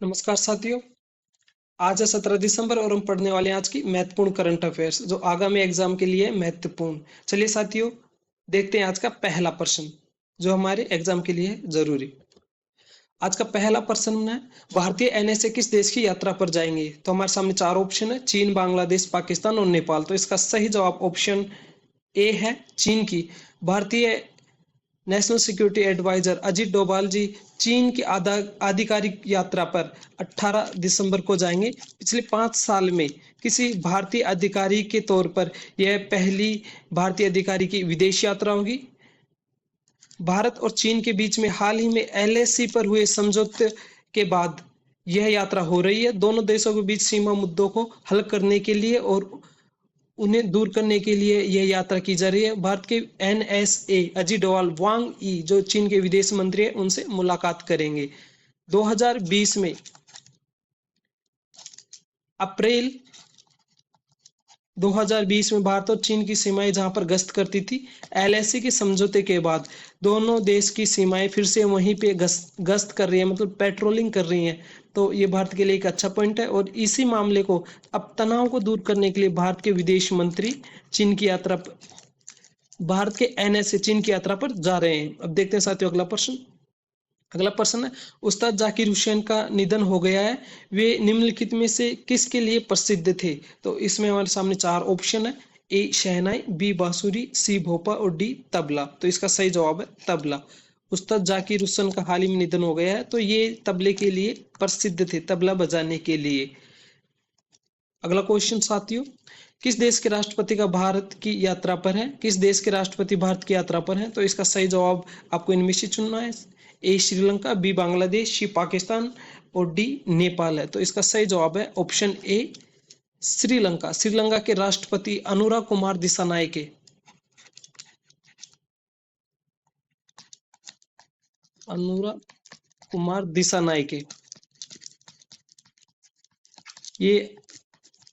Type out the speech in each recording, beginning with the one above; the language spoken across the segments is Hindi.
नमस्कार साथियों। आज है 17 दिसंबर और हम पढ़ने वाले हैं आज की महत्वपूर्ण करंट अफेयर्स जो आगामी एग्जाम के लिए महत्वपूर्ण। चलिए साथियों, देखते हैं आज का पहला प्रश्न जो हमारे एग्जाम के लिए जरूरी। आज का पहला प्रश्न है, भारतीय एनएसए किस देश की यात्रा पर जाएंगे? तो हमारे सामने चार ऑप्शन है, चीन, बांग्लादेश, पाकिस्तान और नेपाल। तो इसका सही जवाब ऑप्शन ए है, चीन की। भारतीय national security advisor Ajit Doval ji चीन की आधिकारिक यात्रा पर 18 दिसंबर को जाएंगे। पिछले 5 साल में किसी भारतीय अधिकारी के तौर पर यह पहली भारतीय अधिकारी की विदेश यात्रा होगी। भारत और चीन के बीच में हाल ही में एलएसी पर हुए समझौते के बाद यह यात्रा हो रही है। दोनों देशों के बीच सीमा मुद्दों को हल करने के लिए और उन्हें दूर करने के लिए यह यात्रा की जा रही है। भारत के एनएसए अजीत डोभाल वांग ई जो चीन के विदेश मंत्री है उनसे मुलाकात करेंगे। 2020 में अप्रैल 2020 में भारत और चीन की सीमाएं जहां पर गश्त करती थी, एलएसी के समझौते के बाद दोनों देश की सीमाएं फिर से वहीं पे गश्त कर रही है, मतलब पेट्रोलिंग कर रही हैं। तो ये भारत के लिए एक अच्छा पॉइंट है और इसी मामले को अब तनाव को दूर करने के लिए भारत के विदेश मंत्री चीन की यात्रा भारत के एनएसए चीन की यात्रा पर जा रहे हैं। अब देखते हैं साथियों अगला प्रश्न है, उस्ताद जाकिर हुसैन का निधन हो गया है, वे निम्नलिखित में से किसके लिए प्रसिद्ध थे? तो इसमें हमारे सामने चार ऑप्शन है, ए शहनाई, बी बांसुरी, सी भोपा और डी तबला। तो इसका सही जवाब है तबला। उस्ताद जाकिर हुसैन का हाल ही में निधन हो गया है, तो ये तबले के लिए प्रसिद्ध थे, तबला बजाने के लिए। अगला क्वेश्चन साथियों, किस देश के राष्ट्रपति का भारत की यात्रा पर है? किस देश के राष्ट्रपति भारत की यात्रा पर है? तो इसका सही जवाब आपको इनमें से चुनना है, ए श्रीलंका, बी बांग्लादेश, सी पाकिस्तान और डी नेपाल है। तो इसका सही जवाब है ऑप्शन ए श्रीलंका। श्रीलंका के राष्ट्रपति अनुरा कुमार दिसानायके अनुरा कुमार दिसानायके ये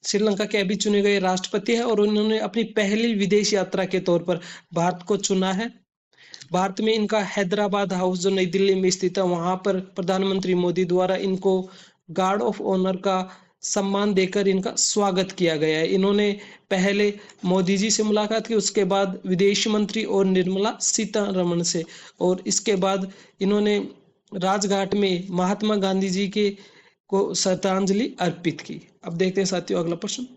श्रीलंका के अभी चुने गए राष्ट्रपति है और उन्होंने अपनी पहली विदेश यात्रा के तौर पर भारत को चुना है। भारत में इनका हैदराबाद हाउस जो नई दिल्ली में स्थित है, वहां पर प्रधानमंत्री मोदी द्वारा इनको गार्ड ऑफ ऑनर का सम्मान देकर इनका स्वागत किया गया है। इन्होंने पहले मोदी जी से मुलाकात की, उसके बाद विदेश मंत्री और निर्मला सीतारमण से, और इसके बाद इन्होंने राजघाट में महात्मा गांधी जी के को श्रद्धांजलि अर्पित की। अब देखते हैं साथियों अगला प्रश्न,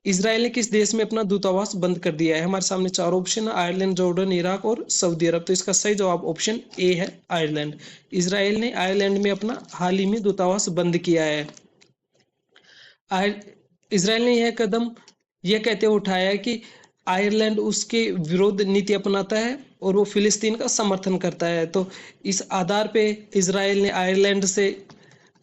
इसराइल ने किस देश में अपना दूतावास बंद कर दिया है? हमारे सामने चार ऑप्शन है, आयरलैंड, जॉर्डन, इराक और सऊदी अरब। तो इसका सही जवाब ऑप्शन ए है, आयरलैंड। इसराइल ने आयरलैंड में अपना हाल ही में दूतावास बंद किया है। इसराइल ने यह कदम यह कहते हुए उठाया है कि आयरलैंड उसके विरोध नीति अपनाता है और वो फिलिस्तीन का समर्थन करता है। तो इस आधार पे इसराइल ने आयरलैंड से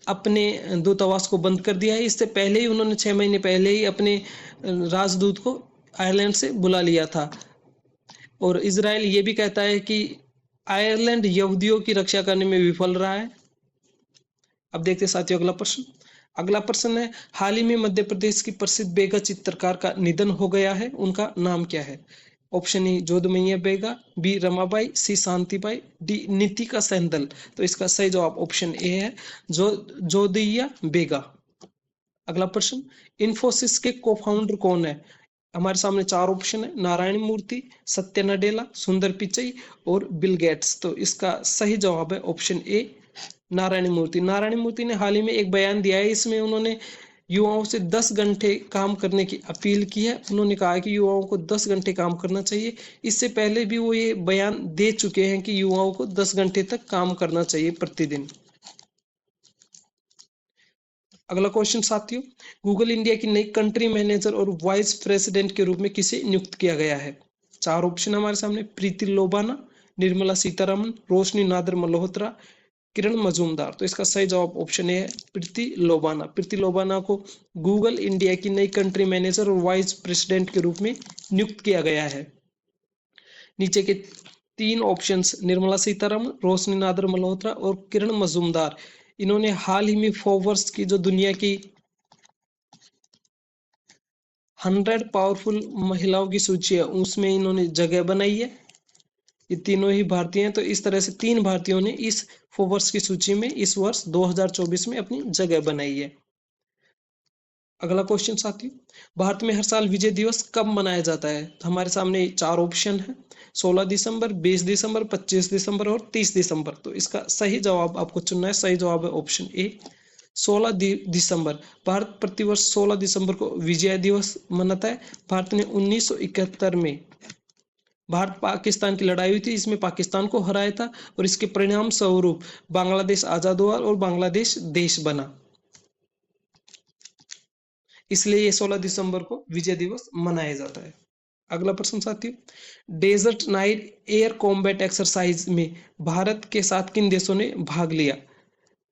अपने दूतावास को बंद कर दिया है। इससे पहले ही उन्होंने 6 महीने पहले ही अपने राजदूत को आयरलैंड से बुला लिया था। और इजराइल ये भी कहता है कि आयरलैंड यहूदियों की रक्षा करने में विफल रहा है। अब देखते हैं साथियों अगला प्रश्न है, हाल ही में मध्य प्रदेश की प्रसिद्ध बेगा चित्रकार का निधन हो गया है, उनका नाम क्या है? Option A Jodhaiya Baiga, B Ramabai, C Shantibai, D Nitika Sehgal. तो इसका सही जवाब ऑप्शन ए है, जोधैया बेगा। अगला प्रश्न, इन्फोसिस के को फाउंडर कौन है? हमारे सामने चार ऑप्शन है, नारायण मूर्ति, सत्य नडेला, सुंदर पिचई और बिल गेट्स। तो इसका सही जवाब है ऑप्शन ए नारायण मूर्ति। नारायण मूर्ति ने हाल ही में एक बयान दिया है, इसमें उन्होंने युवाओं से 10 घंटे काम करने की अपील की है। उन्होंने कहा है कि युवाओं को 10 घंटे काम करना चाहिए। इससे पहले भी वो ये बयान दे चुके हैं कि युवाओं को 10 घंटे तक काम करना चाहिए प्रतिदिन। अगला क्वेश्चन साथियों, गूगल इंडिया की नई कंट्री मैनेजर और वाइस प्रेसिडेंट के रूप में किसे नियुक्त किया गया है? चार ऑप्शन हमारे सामने, प्रीति लोबाना, निर्मला सीतारमण, रोशनी नादर मल्होत्रा, किरण मजूमदार। तो इसका सही जवाब ऑप्शन ए है, प्रीति लोबाना। प्रीति लोबाना को गूगल इंडिया की नई कंट्री मैनेजर और वाइस प्रेसिडेंट के रूप में नियुक्त किया गया है। नीचे के तीन ऑप्शंस, निर्मला सीतारमण, रोशनी नादर मल्होत्रा और किरण मजूमदार, इन्होंने हाल ही में फोर्ब्स की जो दुनिया की 100 पावरफुल महिलाओं की सूची है उसमें इन्होंने जगह बनाई है। ये तीनों ही भारतीय हैं। तो इस तरह से 3 भारतीयों ने इस फोर्ब्स की सूची में इस वर्ष 2024 में अपनी जगह बनाई है। अगला क्वेश्चन साथियों, भारत में हर साल विजय दिवस कब मनाया जाता है? तो हमारे सामने 4 ऑप्शन है, 16 दिसंबर, 20 दिसंबर, 25 दिसंबर और 30 दिसंबर। तो इसका सही जवाब आपको चुनना है। सही जवाब है ऑप्शन ए, 16 दिसंबर। भारत प्रतिवर्ष 16 दिसंबर को विजय दिवस मनाता है। भारत ने 1971 में भारत पाकिस्तान की लड़ाई हुई थी, इसमें पाकिस्तान को हराया था और इसके परिणाम स्वरूप बांग्लादेश आजाद हुआ और बांग्लादेश देश बना, इसलिए ये 16 दिसंबर को विजय दिवस मनाया जाता है। अगला प्रश्न साथियों, desert night air combat exercise में भारत के साथ किन देशों ने भाग लिया?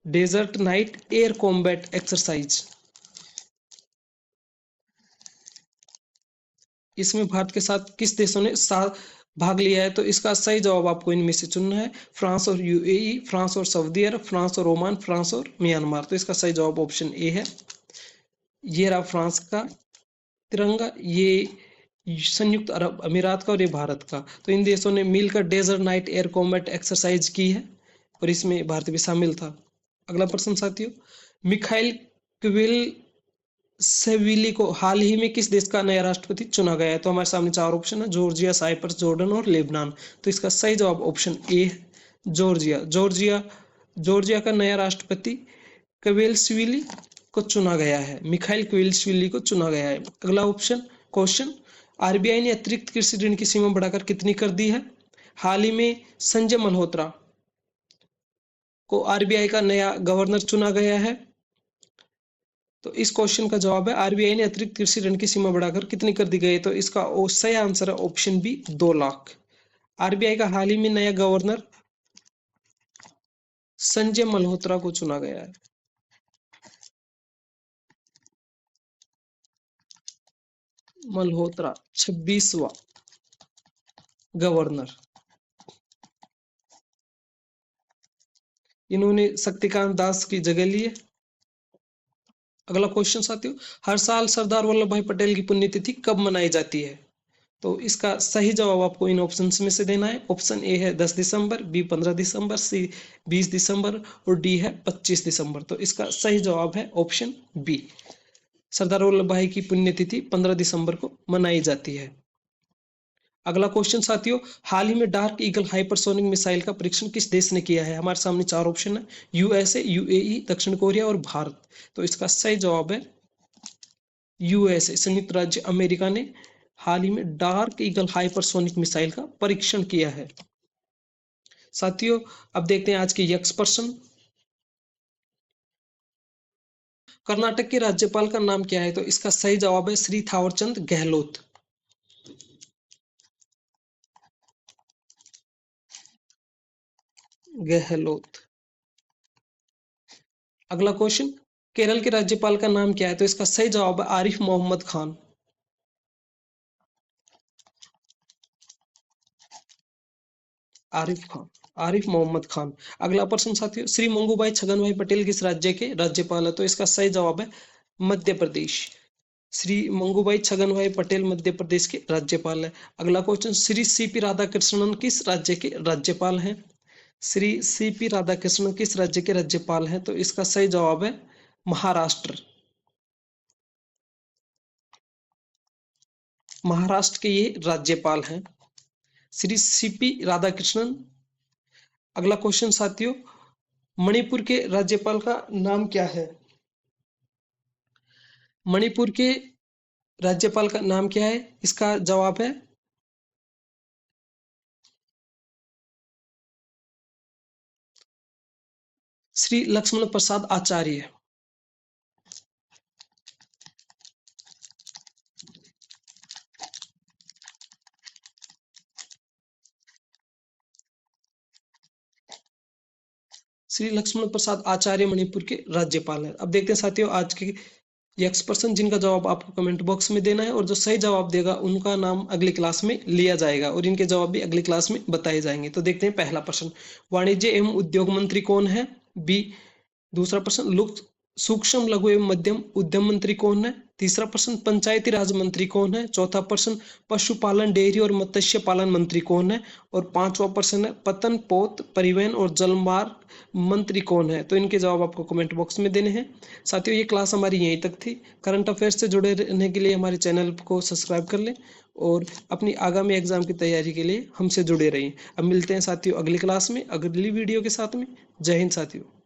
Desert night air combat exercise, इसमें भारत के साथ किस देशों ने भाग लिया है? तो इसका सही जवाब आपको इनमें से चुनना है। फ्रांस और यूएई, फ्रांस और सऊदी अरब, फ्रांस और ओमान, फ्रांस और म्यांमार। तो इसका सही जवाब ऑप्शन ए है। ये रहा फ्रांस का तिरंगा, ये संयुक्त अरब अमीरात का और ये भारत का। तो इन देशों ने मिलकर desert night air combat exercise की है और इसमें भारत भी शामिल था। अगला प्रश्न साथियों, मिखाइल क्विलशविली को हाल ही में किस देश का नया राष्ट्रपति चुना गया है? तो हमारे सामने 4 ऑप्शन है, जॉर्जिया, साइप्रस, जॉर्डन और लेबनान। तो इसका सही जवाब ऑप्शन ए है, जॉर्जिया। जॉर्जिया का नया राष्ट्रपति क्विलशविली को चुना गया है, मिखाइल क्विलशविली को चुना गया है। अगला ऑप्शन क्वेश्चन, आरबीआई ने अतिरिक्त कृषि ऋण की सीमा बढ़ाकर कितनी कर दी है? हाल ही में संजय मल्होत्रा को आरबीआई का नया गवर्नर चुना गया है। तो इस क्वेश्चन का जवाब है, आरबीआई ने अतिरिक्त कृषि ऋण की सीमा बढ़ाकर कितनी कर दी गई है? तो इसका सही आंसर है ऑप्शन बी, 2 लाख। आरबीआई का हाल ही में नया गवर्नर संजय मल्होत्रा को चुना गया है। मल्होत्रा 26वां गवर्नर, इन्होंने शक्तिकांत दास की जगह ली है। अगला क्वेश्चन साथियों, हर साल सरदार वल्लभ भाई पटेल की पुण्यतिथि कब मनाई जाती है? तो इसका सही जवाब आपको इन ऑप्शंस में से देना है। ऑप्शन ए है 10 दिसंबर, बी 15 दिसंबर, सी 20 दिसंबर और डी है 25 दिसंबर। तो इसका सही जवाब है ऑप्शन बी, सरदार वल्लभ भाई की पुण्यतिथि 15 दिसंबर को मनाई जाती है। अगला क्वेश्चन साथियों, हाल ही में डार्क ईगल हाइपरसोनिक मिसाइल का परीक्षण किस देश ने किया है? हमारे सामने 4 ऑप्शन है, यूएसए, यूएई, दक्षिण कोरिया और भारत। तो इसका सही जवाब है यूएसए, संयुक्त राज्य अमेरिका ने हाल ही में डार्क ईगल हाइपरसोनिक मिसाइल का परीक्षण किया है। साथियों अब देखते हैं आज के यक्स प्रश्न। कर्नाटक के राज्यपाल का नाम क्या है? तो इसका सही जवाब है श्री थावरचंद गहलोत। अगला क्वेश्चन, केरल के राज्यपाल का नाम क्या है? तो इसका सही जवाब है आरिफ मोहम्मद खान। आरिफ मोहम्मद खान। अगला प्रश्न साथियों, श्री मंगूभाई छगन भाई पटेल किस राज्य के राज्यपाल है? तो इसका सही जवाब है मध्य प्रदेश। श्री मंगूभाई छगन भाई पटेल मध्य प्रदेश के राज्यपाल है। अगला क्वेश्चन, श्री सीपी राधाकृष्णन किस राज्य के राज्यपाल हैं? श्री सीपी राधाकृष्णन किस राज्य के राज्यपाल हैं? तो इसका सही जवाब है महाराष्ट्र। महाराष्ट्र के ये राज्यपाल हैं, श्री सीपी राधाकृष्णन। अगला क्वेश्चन साथियों, मणिपुर के राज्यपाल का नाम क्या है? मणिपुर के राज्यपाल का नाम क्या है? इसका जवाब है श्री लक्ष्मण प्रसाद आचार्य। श्री लक्ष्मण प्रसाद आचार्य मणिपुर के राज्यपाल हैं। अब देखते हैं साथियों आज के यक्स प्रश्न, जिनका जवाब आपको कमेंट बॉक्स में देना है और जो सही जवाब देगा उनका नाम अगली क्लास में लिया जाएगा और इनके जवाब भी अगली क्लास में बताए जाएंगे। तो देखते हैं पहला प्रश्न, वाणिज्य एवं उद्योग मंत्री कौन है? बी। दूसरा प्रश्न, सूक्ष्म लघु एवं मध्यम उद्यम मंत्री कौन है? तीसरा प्रश्न, पंचायती राज मंत्री कौन है? चौथा प्रश्न, पशुपालन, डेयरी और मत्स्य पालन मंत्री कौन है? और पांचवा प्रश्न है, पतन, पोत, परिवहन और जलमार्ग मंत्री कौन है? तो इनके जवाब आपको कमेंट बॉक्स में देने हैं। साथियों, ये क्लास हमारी यहीं तक थी। करंट अफेयर्स से जुड़े रहने के लिए हमारे चैनल को सब्सक्राइब कर लें और अपनी आगामी एग्जाम की तैयारी के लिए हमसे जुड़े रहिए। अब मिलते हैं साथियों अगली क्लास में, अगली वीडियो के साथ में। जय हिंद साथियों।